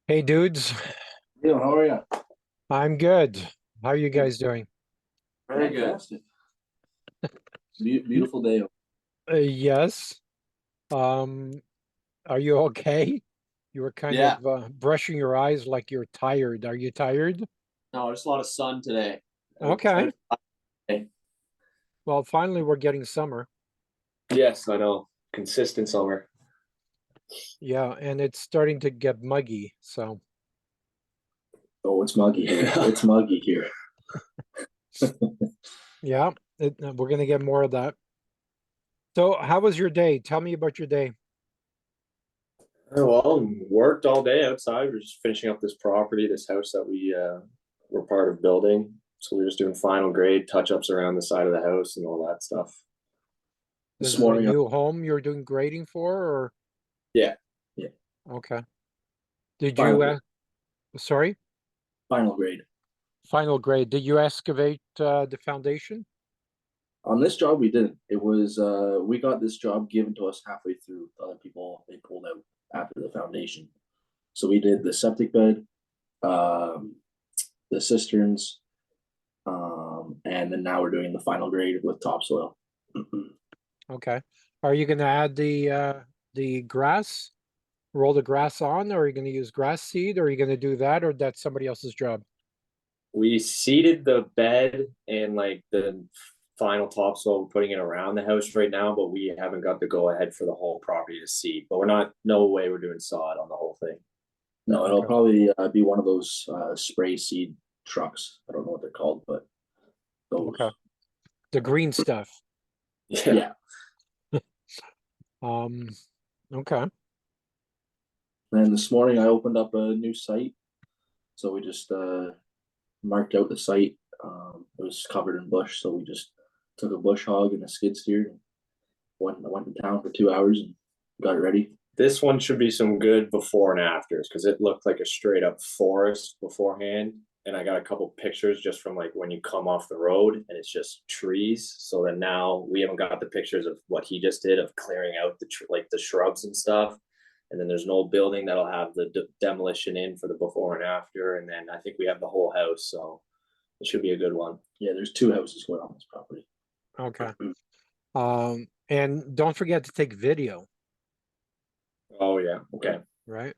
Hey dudes, Neil, how are you? I'm good. How are you Good. guys doing? Very good. Fantastic. Beautiful day. Yes. Um, are you okay? You were kind Yeah. of brushing your eyes like you're tired. Are you tired? No, just a lot of sun today. Okay. Outside. Well, finally we're getting summer. Yes, I know. Consistent summer. Yeah, and it's starting to get muggy. So, Oh, it's muggy here. It's muggy here. yeah, we're gonna get more of that. So, how was your day? Tell me about your day. Oh, well, worked all day outside. We're just finishing up this property, this house that we were part of building. So we're just doing final grade touch-ups around the side of the house and all that stuff. This This is a morning, new home you're doing grading for, or yeah, yeah, okay. Did final you grade, sorry, final grade. final grade. Did you excavate the foundation? On this job, we didn't. It was we got this job given to us halfway through. The other people they pulled out after the foundation. So we did the septic bed, um, the cisterns, and then now we're doing the final grade with topsoil. Okay. Are you going to add the grass, roll the grass on, or are you going to use grass seed, or are you going to do that, or that's somebody else's job? We seeded the bed and like the final topsoil, we're putting it around the house right now, but we haven't got the go ahead for the whole property to seed. But we're not, no way we're doing sod on the whole thing. No, it'll Okay. probably be one of those spray seed trucks. I don't know what they're called, but Okay. those. The green stuff. Yeah. Um, okay. And this morning I opened up a new site, so we just marked out the site. It was covered in bush, so we just took a bush hog and a skid steer and went to town for 2 hours and got it ready. This one should be some good before and afters because it looked like a straight up forest beforehand. And I got a couple pictures just from like when you come off the road and it's just trees. So then now we haven't got the pictures of what he just did of clearing out like the shrubs and stuff. And then there's an old building that'll have the demolition in for the before and after. And then I think we have the whole house. So it should be a good one. Yeah, there's two houses going on this property. Okay. And don't forget to take video, Oh yeah. Okay. right?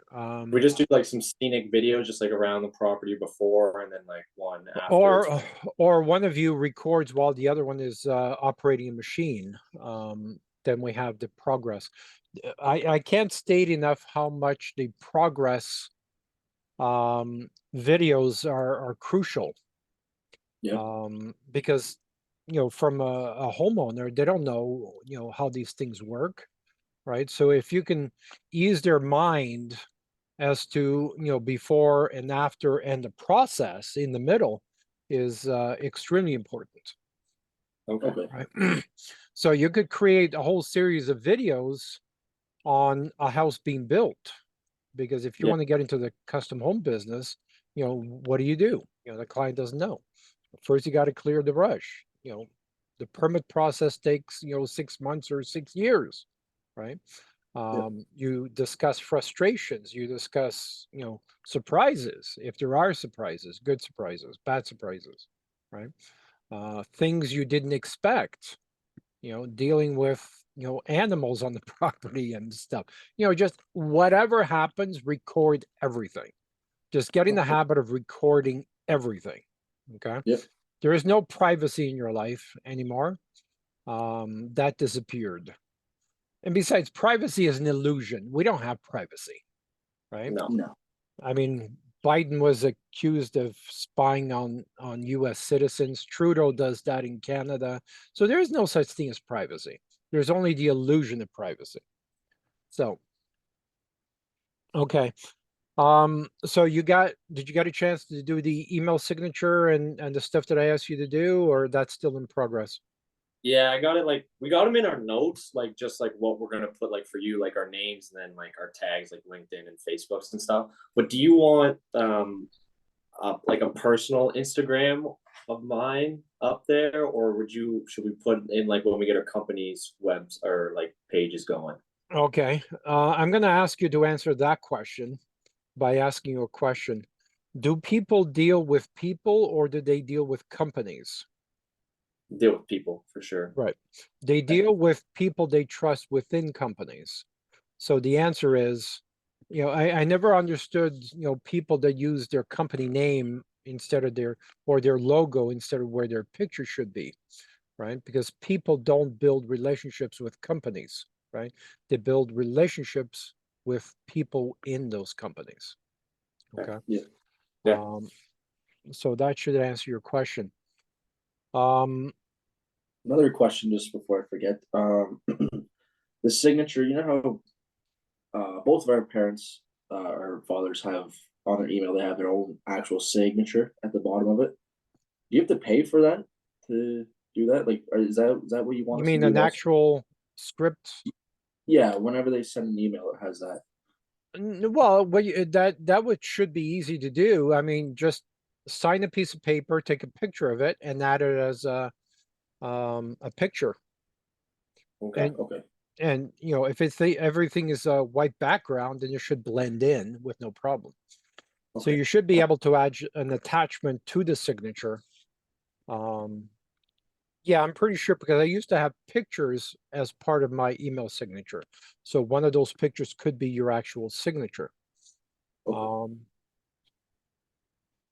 We just do like some scenic videos, just like around the property before, and then like one after. Or one of you records while the other one is operating a machine. Then we have the progress. I can't state enough how much the progress videos are crucial. Yeah. Because from a homeowner, they don't know how these things work, right? So if you can ease their mind as to before and after and the process in the middle is extremely important. Okay. Right. So you could create a whole series of videos on a house being built, because if you Yeah. want to get into the custom home business, what do? The client doesn't know. First, you got to clear the brush. The permit process takes 6 months or 6 years, right? Yeah. You discuss frustrations, you discuss surprises, if there are surprises, good surprises, bad surprises, right? Things you didn't expect, dealing with animals on the property and stuff. Just whatever happens, record everything. Just get in the Okay. habit of recording everything. Okay. Yeah. There is no privacy in your life anymore. That disappeared. And besides, privacy is an illusion. We don't have privacy, right? No. No. I mean, Biden was accused of spying on U.S. citizens. Trudeau does that in Canada. So there is no such thing as privacy. There's only the illusion of privacy. So, okay. So did you get a chance to do the email signature and the stuff that I asked you to do, or that's still in progress? Yeah, I got it. Like we got them in our notes, like just like what we're gonna put, like for you, like our names and then like our tags, like LinkedIn and Facebooks and stuff. But do you want like a personal Instagram of mine up there, or should we put in like when we get our company's webs or like pages going? Okay. I'm going to ask you to answer that question. by asking you a question. Do people deal with people or do they deal with companies? Deal with people for sure. Right. They deal with people they trust within companies. So the answer is, I never understood, people that use their company name instead of their logo instead of where their picture should be, right? Because people don't build relationships with companies, right? They build relationships with people in those companies. Okay. Yeah. Yeah. So that should answer your question. Um, Another question just before I forget. The signature, you know how both of our parents, our fathers have on their email, they have their own actual signature at the bottom of it. Do you have to pay for that to do that? Like, is that what you want you us to mean do an also? actual script? Yeah, whenever they send an email, it has that. Well, that would should be easy to do. I mean, just sign a piece of paper, take a picture of it, and add it as a picture. Okay, And okay, and if everything is a white background, then it should blend in with no problem. So okay. you should be able to add an attachment to the signature. Yeah, I'm pretty sure because I used to have pictures as part of my email signature. So one of those pictures could be your actual signature. Okay.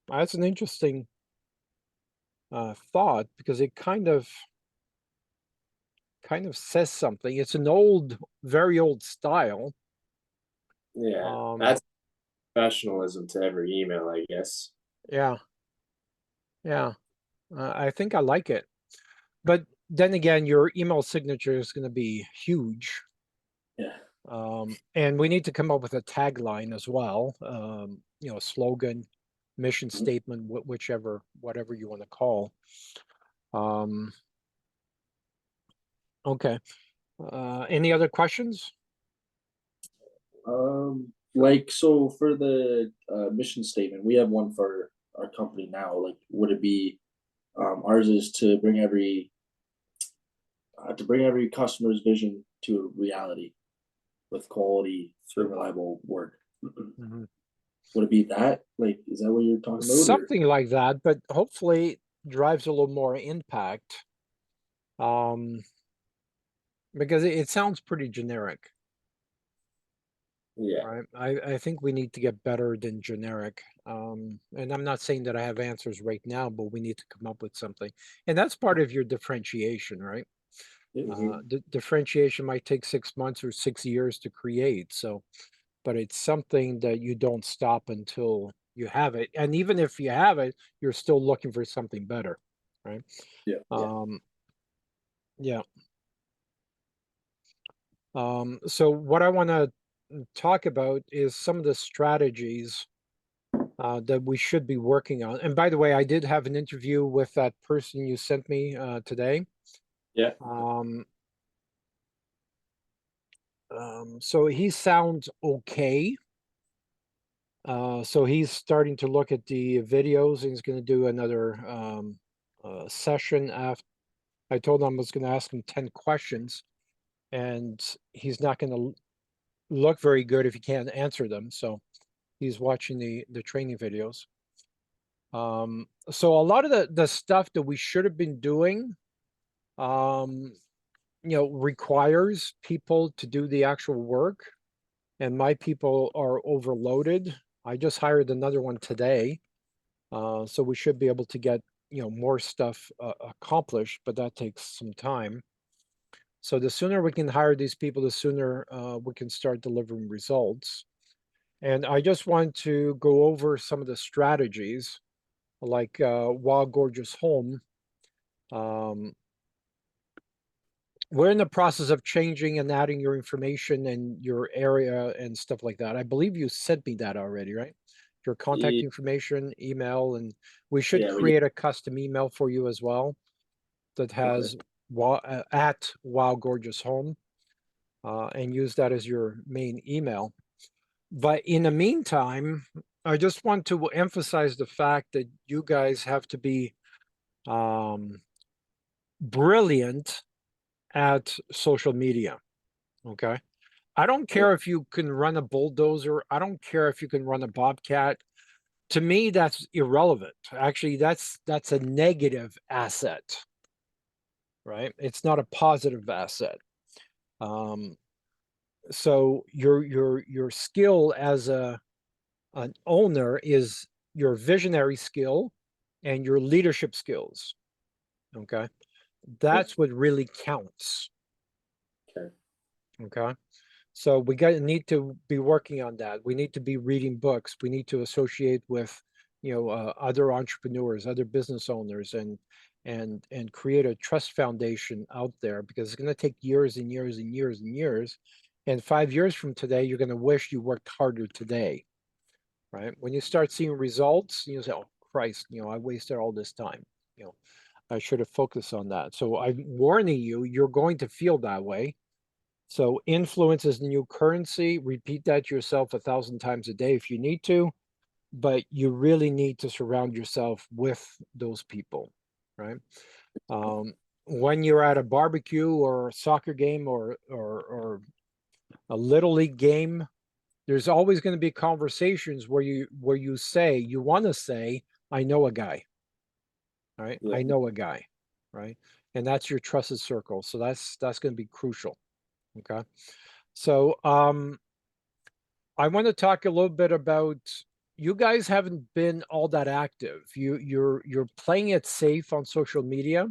That's an interesting thought because it kind of says something. It's an very old style. Yeah. Um, That's professionalism to every email, I guess. yeah, yeah. I think I like it. But then again, your email signature is going to be huge. Yeah. And we need to come up with a tagline as well. Slogan, mission Mhm. statement, whatever you want to call. Um, okay. Any other questions? Like so for the mission statement, we have one for our company now. Like, would it be ours is to bring every customer's vision to reality with quality and reliable work. Mhm. Would it be that? Like, is that what you're talking about? Or? Something like that, but hopefully drives a little more impact. Um, because it sounds pretty generic, Yeah. right? I think we need to get better than generic. And I'm not saying that I have answers right now, but we need to come up with something. And that's part of your differentiation, right? Mhm. The differentiation might take 6 months or 6 years to create. So, but it's something that you don't stop until you have it. And even if you have it, you're still looking for something better, right? Yeah. Yeah. Yeah. So what I want to talk about is some of the strategies that we should be working on. And by the way, I did have an interview with that person you sent me today. Yeah. Um, so he sounds okay. So he's starting to look at the videos and he's going to do another session after. I told him I was going to ask him 10 questions and he's not going to look very good if he can't answer them. So he's watching the training videos. So a lot of the stuff that we should have been doing, um, requires people to do the actual work, and my people are overloaded. I just hired another one today, so we should be able to get more stuff accomplished, but that takes some time. So the sooner we can hire these people, the sooner we can start delivering results. And I just want to go over some of the strategies like Wild Gorgeous Home. Um, we're in the process of changing and adding your information and your area and stuff like that. I believe you sent me that already, right? Your contact information, email, and we should Yeah. We create a custom email for you as well that okay. has at Wild Gorgeous Home and use that as your main email. But in the meantime, I just want to emphasize the fact that you guys have to be um, brilliant at social media. Okay. I don't care if you can run a bulldozer. I don't care if you can run a Bobcat. To me, that's irrelevant. Actually, that's a negative asset, right? It's not a positive asset. So your skill as an owner is your visionary skill and your leadership skills. Okay, that's what really counts. Okay. Okay. So we need to be working on that. We need to be reading books. We need to associate with, other entrepreneurs, other business owners, and create a trust foundation out there, because it's going to take years and years and years and years. And 5 years from today, you're going to wish you worked harder today, right? When you start seeing results, you say, "Oh Christ, I wasted all this time. I should have focused on that." So I'm warning you, you're going to feel that way. So influence is the new currency. Repeat that to yourself 1,000 times a day if you need to, but you really need to surround yourself with those people, right? When you're at a barbecue or a soccer game or a little league game, there's always going to be conversations where you want to say, "I know a guy," right? Yeah. I know a guy, right? And that's your trusted circle. So that's going to be crucial. Okay. So I want to talk a little bit about, you guys haven't been all that active. You're playing it safe on social media.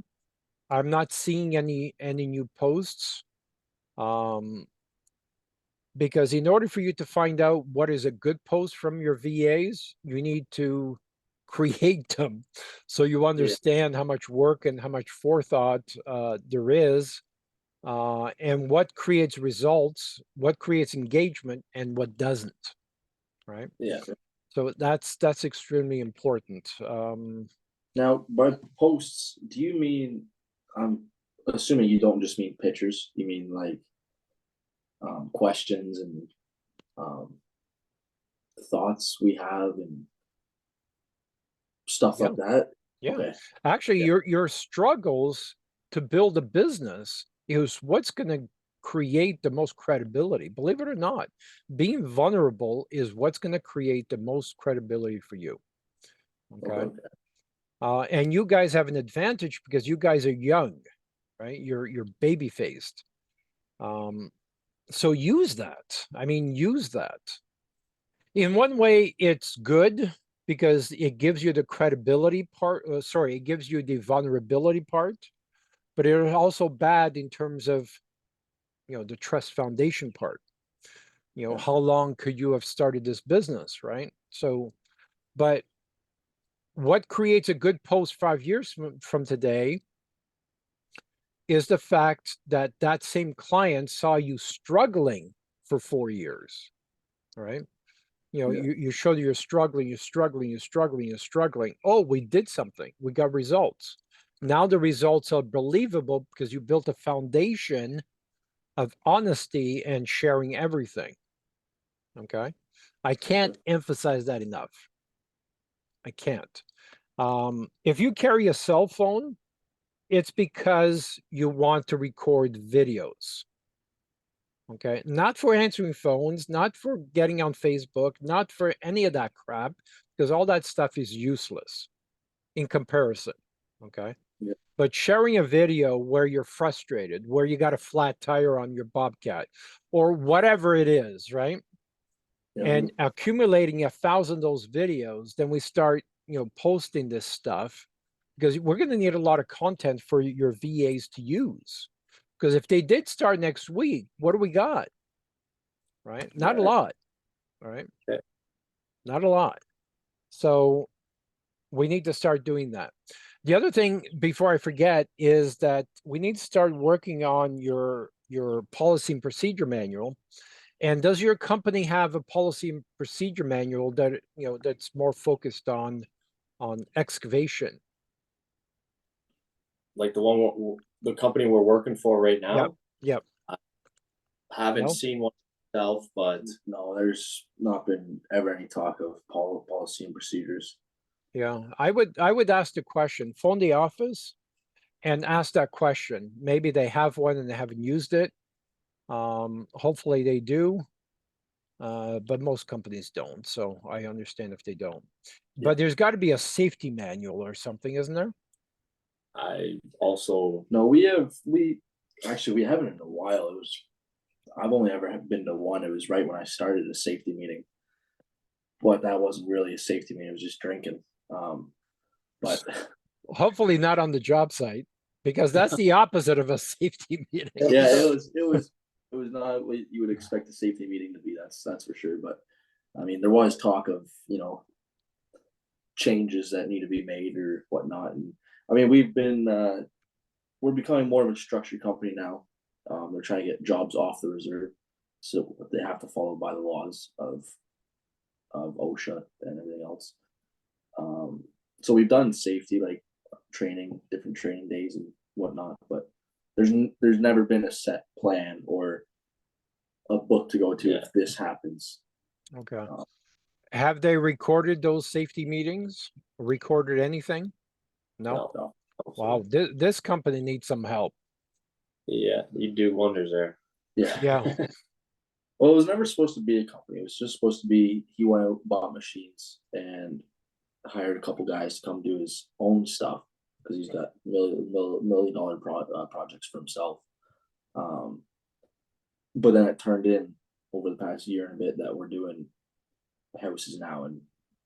I'm not seeing any new posts. Because in order for you to find out what is a good post from your VAs, you need to create them so you understand how much work and how much forethought there is, and what creates results, what creates engagement, and what doesn't, right? Yeah. So that's extremely important. Now, by posts, do you mean? I'm assuming you don't just mean pictures. You mean like questions and um, thoughts we have and stuff Yeah. like that. Yeah. Okay. Actually, Yeah. your struggles to build a business is what's going to create the most credibility. Believe it or not, being vulnerable is what's going to create the most credibility for you. Okay. Okay. And you guys have an advantage because you guys are young, right? You're baby faced. So use that. I mean, use that. In one way, it's good because it gives you the credibility part. It gives you the vulnerability part, but it is also bad in terms of, the trust foundation part. Yeah. How long could you have started this business, right? So, but what creates a good post 5 years from today is the fact that that same client saw you struggling for 4 years, right? Yeah. You showed you're struggling, you're struggling, you're struggling, you're struggling. Oh, we did something. We got results. Now the results are believable because you built a foundation of honesty and sharing everything. Okay. I can't emphasize that enough. I can't. If you carry a cell phone, it's because you want to record videos. Okay. Not for answering phones, not for getting on Facebook, not for any of that crap, because all that stuff is useless in comparison. Okay. Yeah. But sharing a video where you're frustrated, where you got a flat tire on your Bobcat, or whatever it is, right? Yeah. And accumulating 1,000 of those videos, then we start, posting this stuff, because we're going to need a lot of content for your VAs to use. Because if they did start next week, what do we got? Right? Not a lot. All right. Okay. Not a lot. So we need to start doing that. The other thing, before I forget, is that we need to start working on your policy and procedure manual. And does your company have a policy and procedure manual that that's more focused on excavation? Like the company we're working for right now. Yep. Haven't No? seen one myself, but No, there's not been ever any talk of policy and procedures. Yeah. I would ask the question, phone the office and ask that question. Maybe they have one and they haven't used it. Hopefully they do. But most companies don't, so I understand if they don't. Yeah. But there's got to be a safety manual or something, isn't there? I also, No, we actually we haven't in a while. I've only ever been to one. It was right when I started a safety meeting, but that wasn't really a safety meeting. It was just drinking. But Hopefully not on the job site, because that's the opposite of a safety meeting. yeah, it was not what you would expect a safety meeting to be. That's for sure. But I mean, there was talk of changes that need to be made or whatnot. And I mean, we're becoming more of a structured company now. They're trying to get jobs off the reserve, so they have to follow by the laws of OSHA and everything else. So we've done safety like training, different training days and whatnot, but there's never been a set plan or a book to go to Yeah. if this happens. Okay. Have they recorded those safety meetings? Recorded anything? No. No. Wow. This company needs some help. yeah, you do wonders there. Yeah. Yeah. Well, it was never supposed to be a company. It was just supposed to be he went out, bought machines, and hired a couple guys to come do his own stuff because he's got million dollar projects for himself. But then it turned in over the past year and a bit that we're doing houses now, and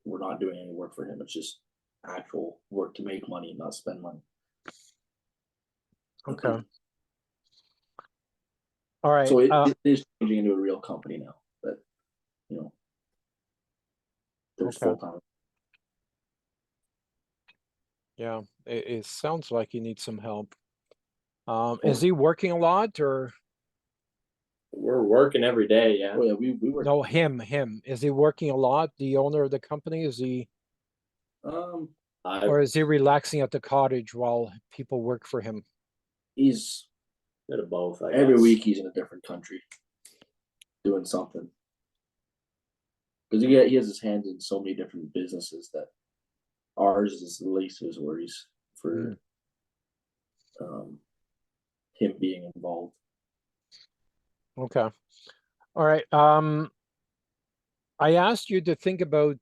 we're not doing any work for him. It's just actual work to make money, not spend money. Okay. All right. So it is changing into a real company now. That there's Okay. full time. Yeah. It sounds like you need some help. Is he working a lot or We're working every day. Yeah. Oh yeah, we were. no? Him. Is he working a lot? The owner of the company? Is he, I or is he relaxing at the cottage while people work for him? He's bit of both. I every guess. week he's in a different country doing something because he has his hands in so many different businesses that ours is the least of his worries for him being involved. Okay. All right. I asked you to think about,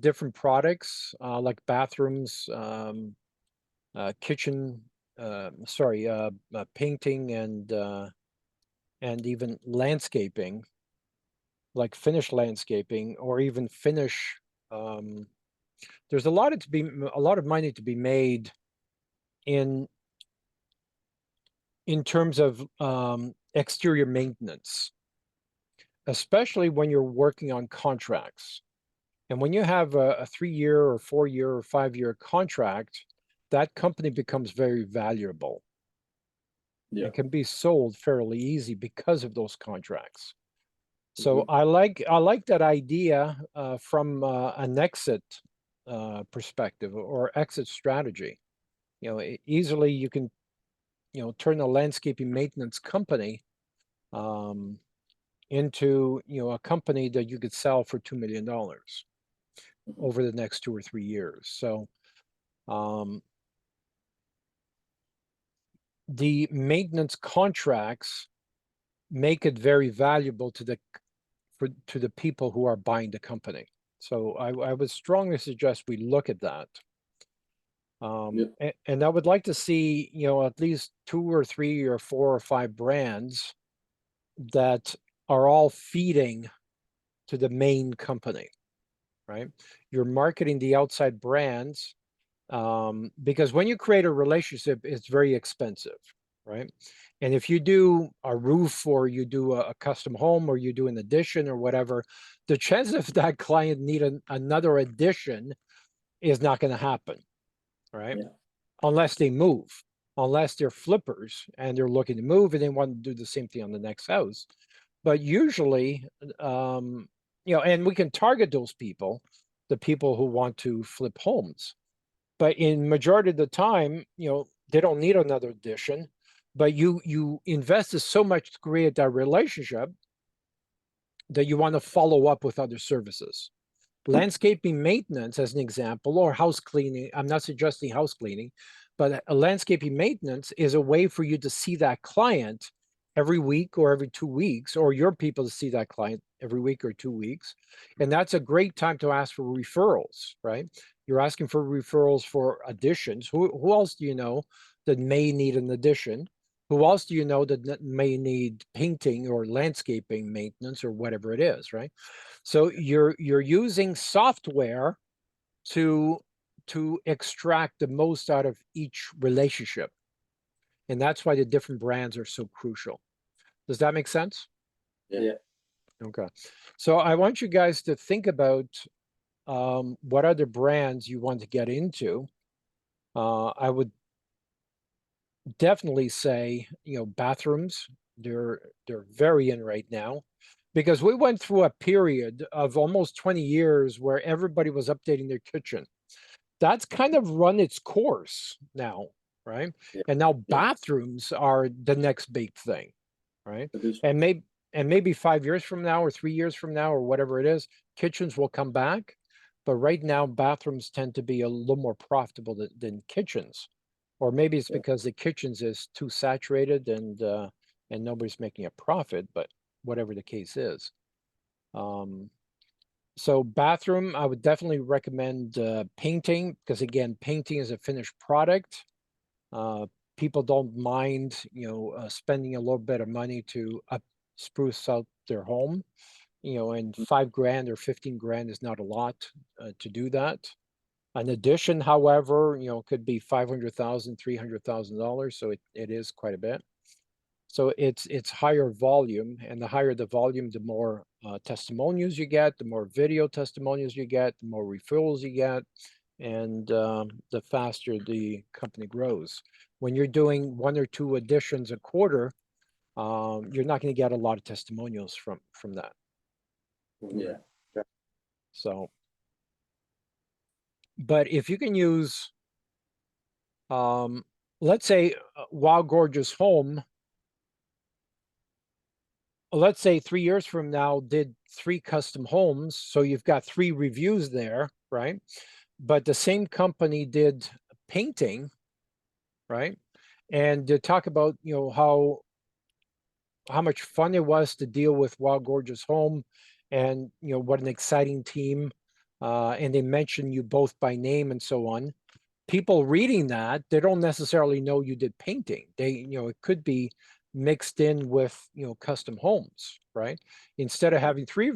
different products, like bathrooms, kitchen, painting and even landscaping, like finish landscaping or even finish. There's a lot of money to be made in terms of exterior maintenance, especially when you're working on contracts. And when you have a 3-year or 4-year or 5-year contract, that company becomes very valuable. Yeah. It can be sold fairly easy because of those contracts. So I like that idea from an exit perspective or exit strategy. Easily you can turn a landscaping maintenance company into a company that you could sell for $2 million over the next 2 or 3 years. So the maintenance contracts make it very valuable to the people who are buying the company. So I would strongly suggest we look at that. And I would like to see, at least 2 or 3 or 4 or 5 brands that are all feeding to the main company, right? You're marketing the outside brands because when you create a relationship, it's very expensive, right? And if you do a roof or you do a custom home or you do an addition or whatever, the chance of that client need another addition is not going to happen, right? Yeah. Unless they move, unless they're flippers and they're looking to move and they want to do the same thing on the next house. But usually, and we can target those people, the people who want to flip homes. But in majority of the time, they don't need another addition, but you invested so much to create that relationship that you want to follow up with other services. Landscaping maintenance, as an example, or house cleaning. I'm not suggesting house cleaning, but a landscaping maintenance is a way for you to see that client every week or every 2 weeks, or your people to see that client every week or 2 weeks. And that's a great time to ask for referrals, right? You're asking for referrals for additions. Who else do you know that may need an addition? Who else do you know that may need painting or landscaping maintenance or whatever it is, right? So you're using software to extract the most out of each relationship. And that's why the different brands are so crucial. Does that make sense? Yeah. Okay. So I want you guys to think about what other brands you want to get into. I would definitely say, bathrooms, they're very in right now, because we went through a period of almost 20 years where everybody was updating their kitchen. That's kind of run its course now, right? Yeah. And now Yeah. bathrooms are the next big thing, right? It is. And maybe 5 years from now or 3 years from now or whatever it is, kitchens will come back. But right now, bathrooms tend to be a little more profitable than kitchens. Or maybe it's Yeah. because the kitchens is too saturated and nobody's making a profit, but whatever the case is. So bathroom, I would definitely recommend painting, because again, painting is a finished product. People don't mind, spending a little bit of money to spruce out their home, and $5 grand or 15 grand is not a lot to do that. An addition, however, could be $500,000, $300,000, so it is quite a bit. So it's higher volume, and the higher the volume, the more testimonials you get, the more video testimonials you get, the more referrals you get, and the faster the company grows. When you're doing 1 or 2 additions a quarter, you're not going to get a lot of testimonials from that. Yeah. So, but if you can use, let's say, Wild Gorgeous Home, let's say 3 years from now, did 3 custom homes, so you've got 3 reviews there, right? But the same company did painting, right? And to talk about, how much fun it was to deal with Wild Gorgeous Home, and what an exciting team, and they mention you both by name and so on. People reading that, they don't necessarily know you did painting. They, it could be mixed in with, custom homes, right? Instead of having 3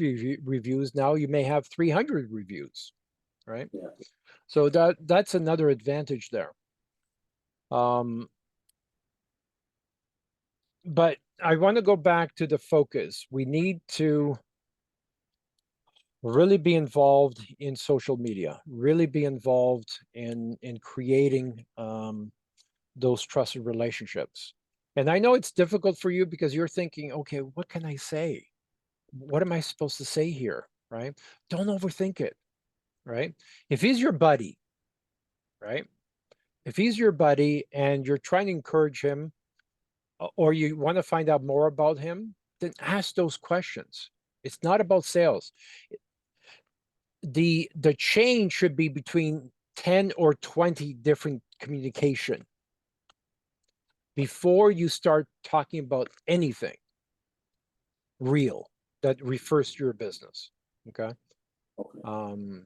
reviews, now you may have 300 reviews, right? Yeah. So that's another advantage there. But I want to go back to the focus. We need to really be involved in social media, really be involved in creating those trusted relationships. And I know it's difficult for you because you're thinking, okay, what can I say? What am I supposed to say here? Right? Don't overthink it. Right? If he's your buddy, right? If he's your buddy and you're trying to encourage him, or you want to find out more about him, then ask those questions. It's not about sales. The chain should be between 10 or 20 different communication before you start talking about anything real that refers to your business. Okay. Okay.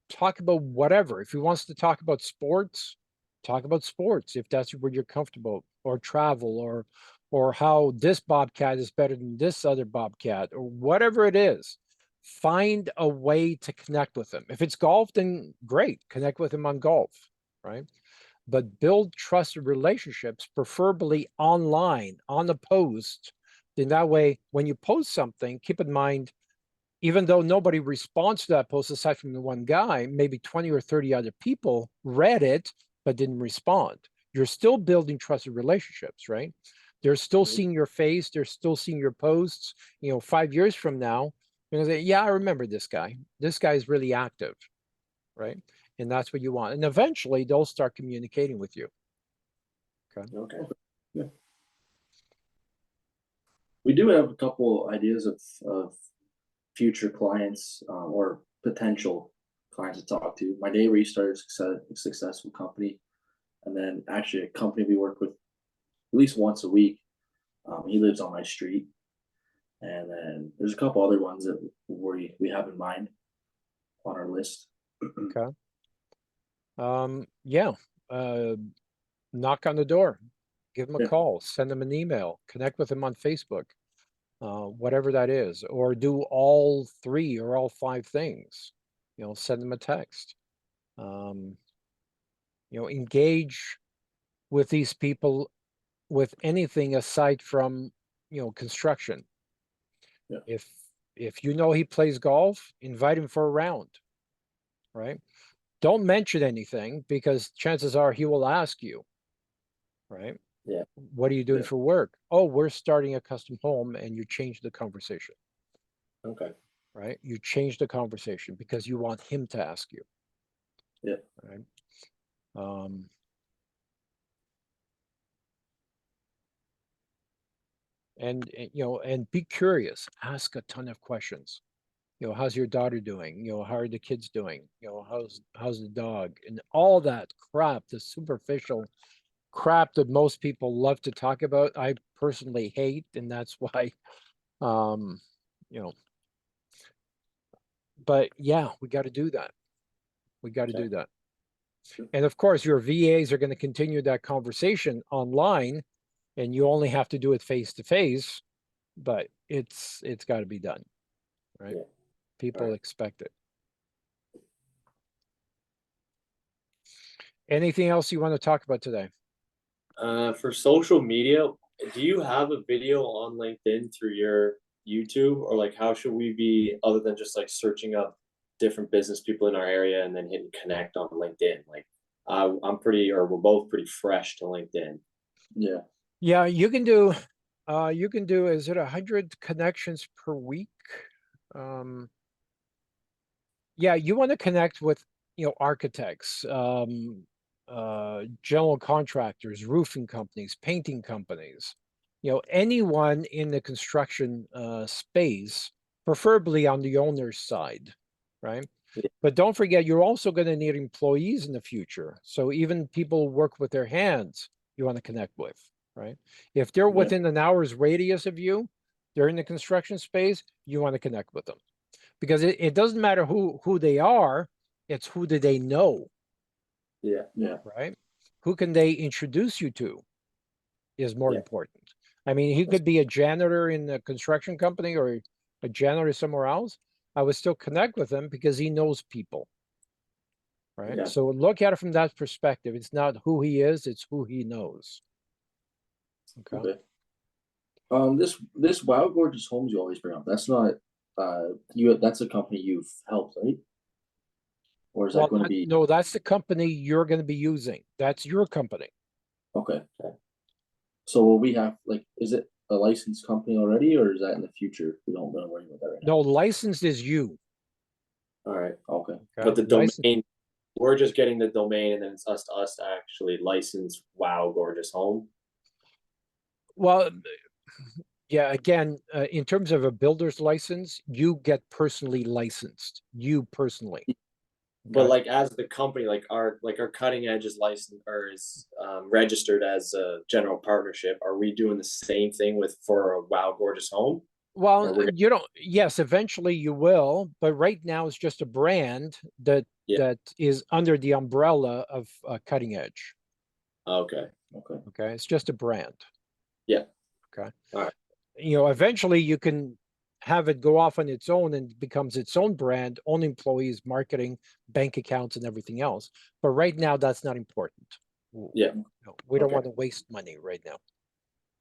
Talk about whatever. If he wants to talk about sports, talk about sports if that's where you're comfortable, or travel, or how this bobcat is better than this other bobcat, or whatever it is. Find a way to connect with him. If it's golf, then great, connect with him on golf, right? But build trusted relationships, preferably online, on the post. Then that way, when you post something, keep in mind, even though nobody responds to that post aside from the one guy, maybe 20 or 30 other people read it but didn't respond. You're still building trusted relationships, right? They're still seeing your face. They're still seeing your posts. 5 years from now, you're gonna say, yeah, I remember this guy. This guy is really active, right? And that's what you want. And eventually they'll start communicating with you. Okay. Yeah. We do have a couple ideas of future clients, or potential clients to talk to. My day restarted a successful company, and then actually a company we work with at least once a week. He lives on my street, and then there's a couple other ones that we have in mind on our list. Okay. Yeah, knock on the door, give him a Yeah. call, send him an email, connect with him on Facebook, whatever that is, or do all 3 or all 5 things. Send them a text. Engage with these people with anything aside from, construction. Yeah. If you know he plays golf, invite him for a round, right? Don't mention anything because chances are he will ask you, right? Yeah. What are you doing Yeah. for work? Oh, we're starting a custom home, and you change the conversation, Okay. right? You change the conversation because you want him to ask you. Yeah. Right. And be curious, ask a ton of questions. How's your daughter doing? How are the kids doing? How's the dog? And all that crap, the superficial crap that most people love to talk about, I personally hate, and that's why, you know, but yeah, we got to do that. We got to Okay. do that. Sure. And of course, your VAs are going to continue that conversation online, and you only have to do it face to face, but it's got to be done, right? Yeah. People Right. expect it. Anything else you want to talk about today? For social media, do you have a video on LinkedIn through your YouTube, or like how should we be other than just like searching up different business people in our area and then hitting connect on LinkedIn? Like, I'm pretty, or we're both pretty fresh to LinkedIn. Yeah. Yeah, you can do, is it 100 connections per week? Yeah, you want to connect with, architects, general contractors, roofing companies, painting companies, anyone in the construction space, preferably on the owner's side, right? Yeah. But don't forget, you're also going to need employees in the future. So even people who work with their hands, you want to connect with, right? If they're Yeah. within an hour's radius of you, they're in the construction space, you want to connect with them. Because it doesn't matter who they are, it's who do they know, Yeah. Yeah. right? Who can they introduce you to is more Yeah. important. I mean, he could be a janitor in a construction company or a janitor somewhere else. I would still connect with him because he knows people, right? Yeah. So look at it from that perspective. It's not who he is, it's who he knows. Okay. Okay. This Wild Gorgeous Homes you always bring up. That's not you. That's a company you've helped, right? Or is that Well, going to be no, that's the company you're going to be using. That's your company. okay? So will we have like, is it a licensed company already, or is that in the future? We don't know worry about that right No, licensed is you. All right. now. Okay. But the License. domain, we're just getting the domain, and then it's us to actually license Wow Gorgeous Home. Well, yeah, again, in terms of a builder's license, you get personally licensed. You personally. But Okay? like as the company, like our cutting edge is licensed or is registered as a general partnership. Are we doing the same thing with for a Wow Gorgeous Home? Well, we're you don't, yes, eventually you will, but right now it's just a brand that Yeah. that is under the umbrella of Cutting Edge. Okay. Okay. Okay, it's just a brand. Yeah. Okay. All right. Eventually you can have it go off on its own and becomes its own brand, own employees, marketing, bank accounts, and everything else. But right now, that's not important. Yeah. We don't Okay. want to waste money right now.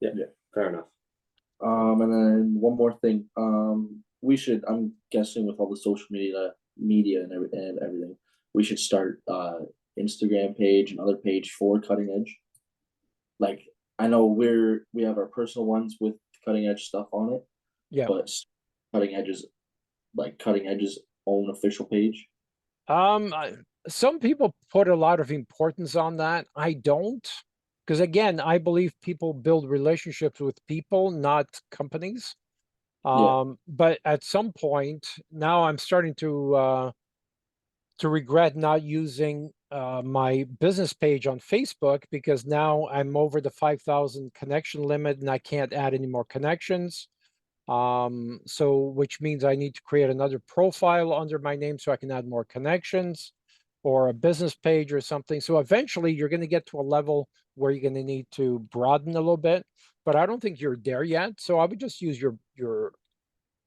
Yeah. Yeah. Fair enough. And then one more thing. We should. I'm guessing with all the social media and everything, we should start Instagram page, another page for Cutting Edge. Like I know we have our personal ones with Cutting Edge stuff on it, Yeah. but Cutting Edge's own official page. Some people put a lot of importance on that. I don't, because again, I believe people build relationships with people, not companies. But at some point now I'm starting to regret not using my business page on Facebook because now I'm over the 5,000 connection limit and I can't add any more connections. So which means I need to create another profile under my name so I can add more connections or a business page or something. So eventually you're going to get to a level where you're going to need to broaden a little bit, but I don't think you're there yet. So I would just use your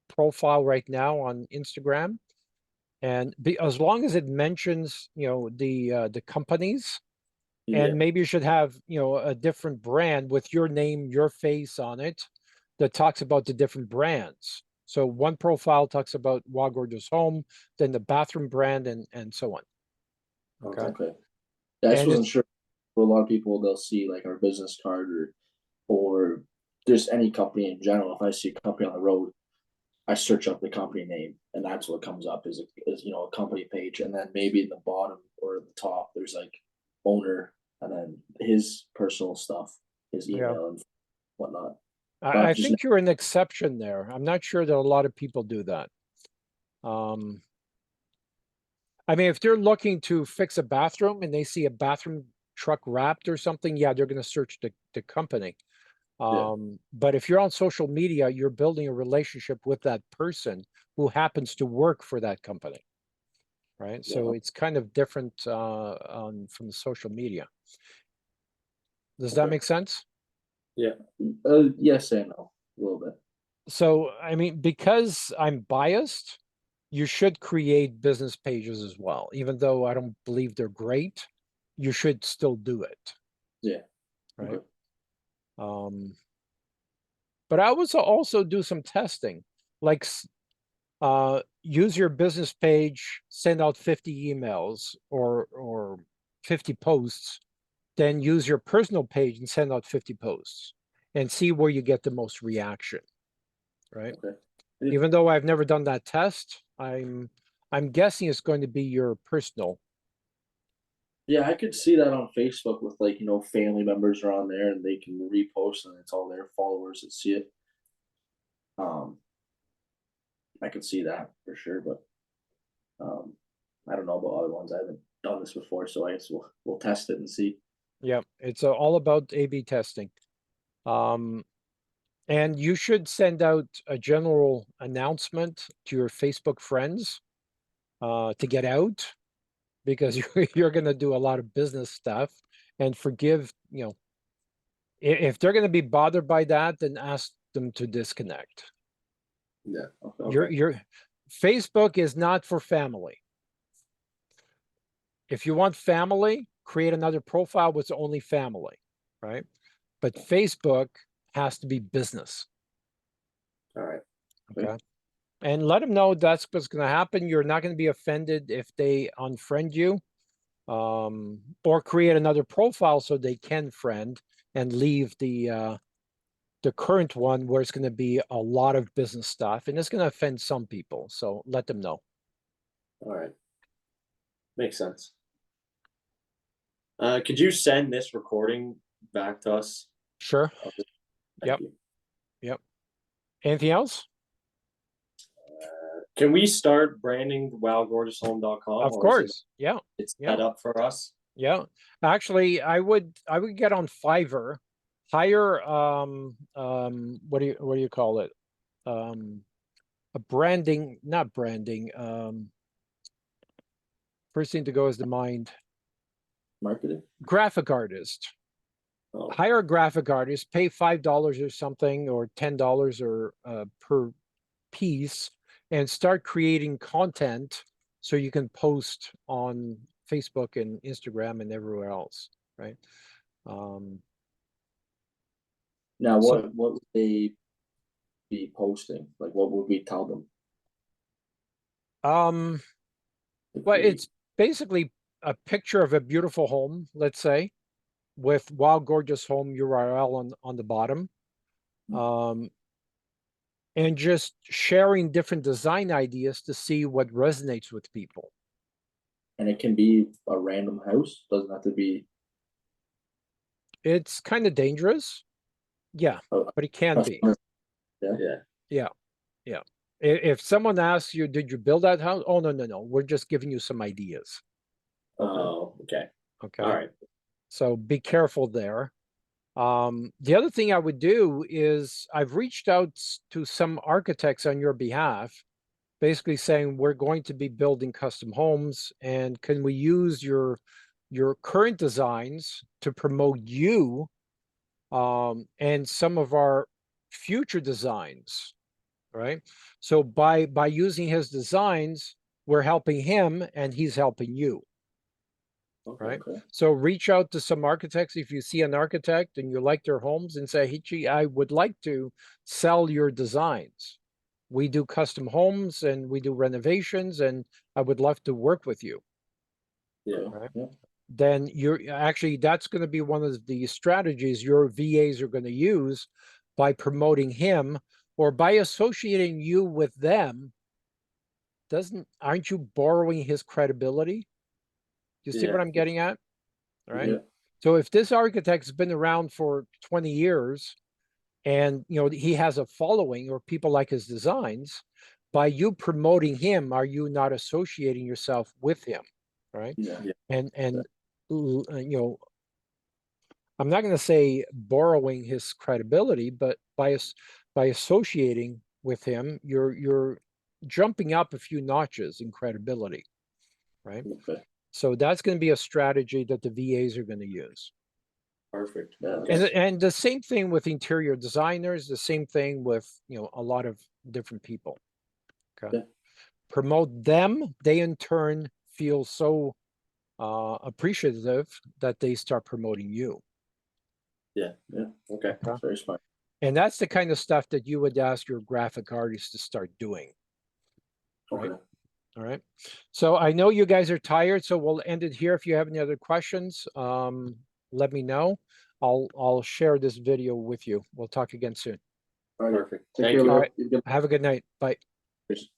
profile right now on Instagram. And as long as it mentions, the companies, Yeah, and maybe you should have, a different brand with your name, your face on it that talks about the different brands. So one profile talks about Wild Gorgeous Home, then the bathroom brand and so on. Okay. okay. Yeah, I just And wasn't it's, sure. For a lot of people, they'll see like our business card or just any company in general. If I see a company on the road, I search up the company name, and that's what comes up is a company page, and then maybe in the bottom or the top, there's like owner, and then his personal stuff, his yeah, email and whatnot. But I I've just think you're an exception there. I'm not sure that a lot of people do that. I mean, if they're looking to fix a bathroom and they see a bathroom truck wrapped or something, yeah, they're going to search the company. yeah, But if you're on social media, you're building a relationship with that person who happens to work for that company, right? yeah, So it's kind of different from the social media. Does that okay. make sense? Yeah. Yes and no, a little bit. So, I mean, because I'm biased, you should create business pages as well. Even though I don't believe they're great, you should still do it, Yeah, right? okay. But I would also do some testing, like use your business page, send out 50 emails or 50 posts, then use your personal page and send out 50 posts and see where you get the most reaction, right? Okay. Yeah. Even though I've never done that test, I'm guessing it's going to be your personal. Yeah, I could see that on Facebook with like, family members are on there and they can repost and it's all their followers that see it. Um, I could see that for sure, but um, I don't know about other ones. I haven't done this before, so I guess we'll test it and see. Yeah, it's all about A/B testing. And you should send out a general announcement to your Facebook friends to get out because you're going to do a lot of business stuff and forgive, if they're going to be bothered by that, then ask them to disconnect. Yeah. Okay. Your Facebook is not for family. If you want family, create another profile with only family, right? But Facebook has to be business. All right. Okay. And let them know that's what's going to happen. You're not going to be offended if they unfriend you, or create another profile so they can friend and leave the current one where it's going to be a lot of business stuff and it's going to offend some people. So let them know. All right. Makes sense. Could you send this recording back to us? Sure. Thank Yep. you. Yep. Anything else? Can we start branding wildgorgeoushome.com? Of or is course. Yeah. it's Yeah. set up for us? Yeah. Actually, I would get on Fiverr, hire what do you call it? A branding, not branding. First thing to go is the mind. Marketing. Graphic artist. Oh, Hire a graphic artist, pay $5 or something or $10 or per piece, and start creating content so you can post on Facebook and Instagram and everywhere else, right? now So what would they be posting? Like, what would we tell them to well, create? it's basically a picture of a beautiful home, let's say, with Wild Gorgeous Home URL on the bottom. And just sharing different design ideas to see what resonates with people. And it can be a random house. Doesn't have to be. It's kind of dangerous. Yeah, A, but it can be. yeah. Yeah. Yeah. If someone asks you, did you build that house? Oh, no. We're just giving you some ideas. Oh, okay. Okay. All right. So be careful there. The other thing I would do is I've reached out to some architects on your behalf, basically saying we're going to be building custom homes, and can we use your current designs to promote you and some of our future designs, right? So by using his designs, we're helping him and he's helping you. Okay. Right. Okay. So reach out to some architects. If you see an architect and you like their homes, and say, hey, gee, I would like to sell your designs. We do custom homes and we do renovations, and I would love to work with you. Yeah. Right. Yeah. Then you're actually, that's going to be one of the strategies your VAs are going to use by promoting him or by associating you with them. Aren't you borrowing his credibility? You see what Yeah. I'm getting at? Right. Yeah. So if this architect's been around for 20 years and he has a following or people like his designs, by you promoting him, are you not associating yourself with him? Right. Yeah. And I'm not going to say borrowing his credibility, but by associating with him, you're jumping up a few notches in credibility. Right. Okay. So that's going to be a strategy that the VAs are going to use. Perfect. Yeah. Okay. And the same thing with interior designers, the same thing with, a lot of different people. Okay. Yeah. Promote them. They in turn feel so appreciative that they start promoting you. Yeah. Yeah. Okay. Okay. That's very smart. And that's the kind of stuff that you would ask your graphic artists to start doing. Right. Okay. All right. So I know you guys are tired, so we'll end it here. If you have any other questions, let me know. I'll share this video with you. We'll talk again soon. All right. Perfect. Take Thank care, you. Leo. All right. You get- Have a good night. Bye. Cheers.